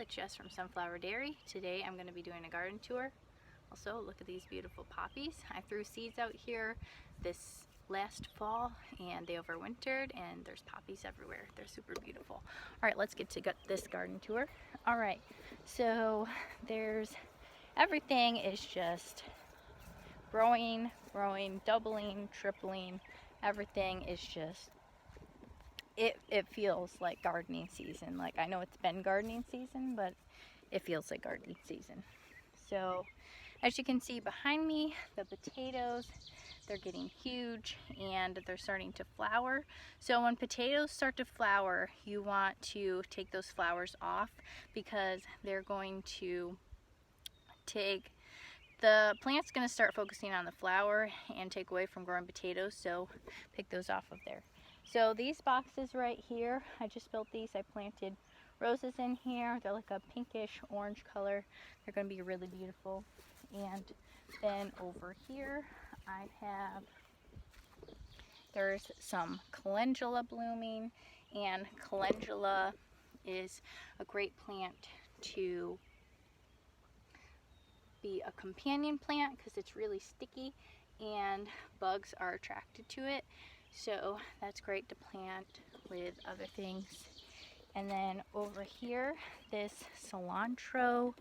it's Jess from Sunflower Dairy. Today I'm going to be doing a garden tour. Also, look at these beautiful poppies. I threw seeds out here this last fall and they overwintered, and there's poppies everywhere. They're super beautiful. Alright, let's get to this garden tour. Alright, so everything is just growing, doubling, tripling. Everything is just, it feels like gardening season. Like, I know it's been gardening season, but it feels like gardening season. So as you can see behind me, the potatoes, they're getting huge and they're starting to flower. So when potatoes start to flower, you want to take those flowers off, because they're going to the plant's going to start focusing on the flower and take away from growing potatoes, so pick those off of there. So these boxes right here, I just built these. I planted roses in here. They're like a pinkish orange color. They're going to be really beautiful. And then over here there's some calendula blooming, and calendula is a great plant to be a companion plant because it's really sticky and bugs are attracted to it. So that's great to plant with other things. And then over here, this cilantro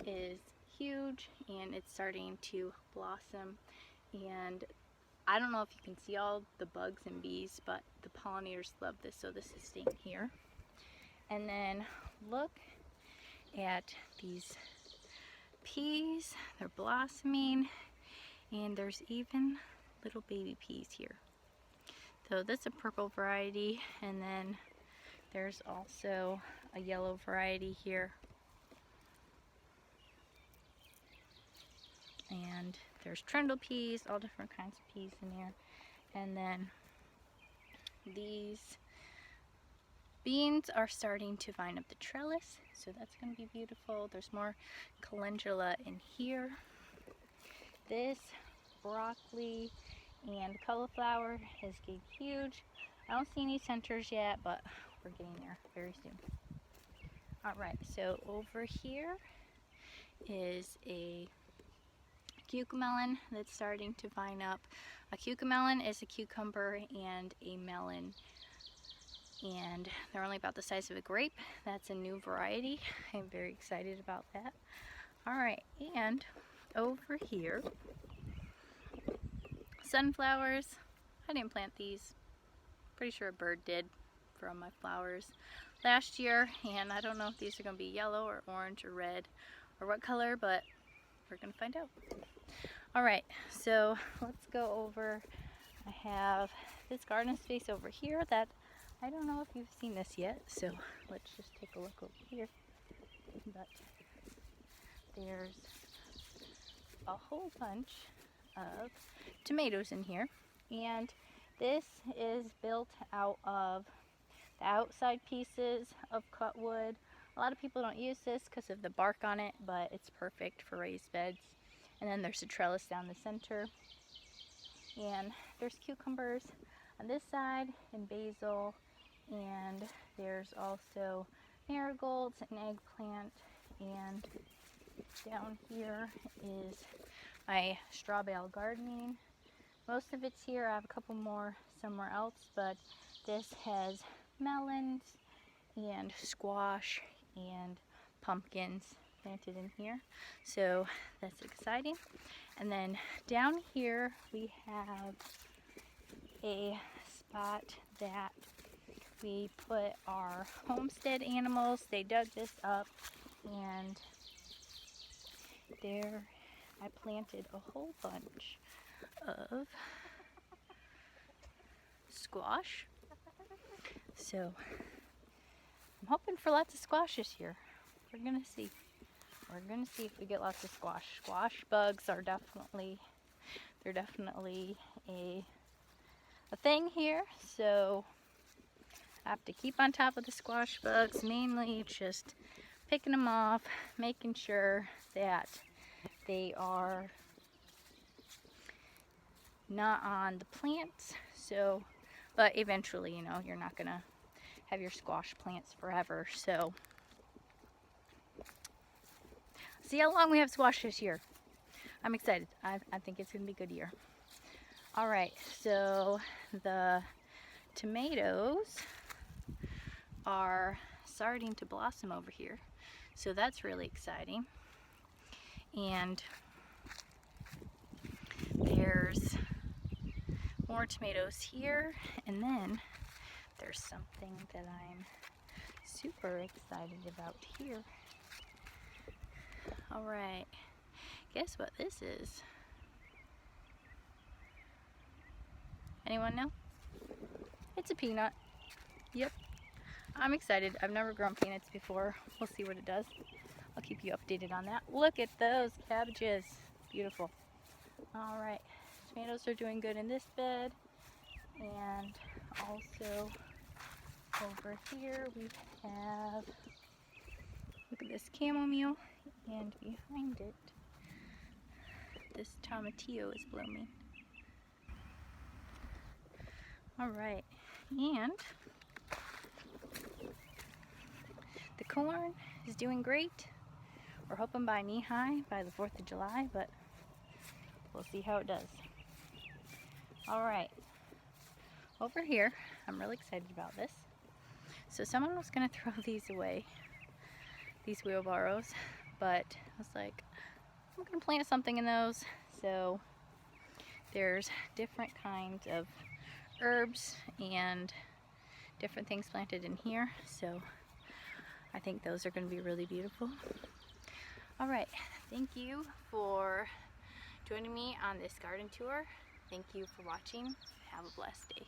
is huge and it's starting to blossom. And I don't know if you can see all the bugs and bees, but the pollinators love this, so this is staying here. And then look at these peas, they're blossoming, and there's even little baby peas here. So that's a purple variety, and then there's also a yellow variety here. And there's trundle peas, all different kinds of peas in there. And then these beans are starting to vine up the trellis, so that's going to be beautiful. There's more calendula in here. This broccoli and cauliflower is getting huge. I don't see any centers yet, but we're getting there very soon. Alright, so over here is a cucamelon that's starting to vine up. A cucamelon is a cucumber and a melon, and they're only about the size of a grape. That's a new variety. I'm very excited about that. Alright, and over here, sunflowers. I didn't plant these. Pretty sure a bird did from my flowers last year, and I don't know if these are going to be yellow or orange or red or what color, but we're going to find out. Alright, so let's go over. I have this garden space over here that I don't know if you've seen this yet, so let's just take a look over here. But there's a whole bunch of tomatoes in here, and this is built out of the outside pieces of cut wood. A lot of people don't use this because of the bark on it, but it's perfect for raised beds. And then there's a trellis down the center, and there's cucumbers on this side and basil, and there's also marigolds and eggplant. And down here is my straw bale gardening. Most of it's here. I have a couple more somewhere else, but this has melons and squash and pumpkins planted in here, so that's exciting. And then down here we have a spot that we put our homestead animals. They dug this up, and there I planted a whole bunch of squash. So I'm hoping for lots of squash this year. We're gonna see. We're gonna see if we get lots of squash. Squash bugs are definitely a thing here. So I have to keep on top of the squash bugs, mainly just picking them off, making sure that they are not on the plants. So, but eventually, you know, you're not gonna have your squash plants forever. So see how long we have squash this year. I'm excited. I think it's gonna be a good year. All right, so the tomatoes are starting to blossom over here. So that's really exciting. And there's more tomatoes here, and then there's something that I'm super excited about here. All right, guess what this is? Anyone know? It's a peanut. Yep, I'm excited. I've never grown peanuts before. We'll see what it does. I'll keep you updated on that. Look at those cabbages. Beautiful. All right, tomatoes are doing good in this bed, and also over here we have, look at this chamomile, and behind it this tomatillo is blooming. All right, and the corn is doing great. We're hoping by knee-high by the 4th of July, but we'll see how it does. All right, over here, I'm really excited about this. So someone was gonna throw these away, these wheelbarrows, but I was like, I'm gonna plant something in those. So there's different kinds of herbs and different things planted in here. So I think those are gonna be really beautiful. All right, thank you for joining me on this garden tour. Thank you for watching. Have a blessed day.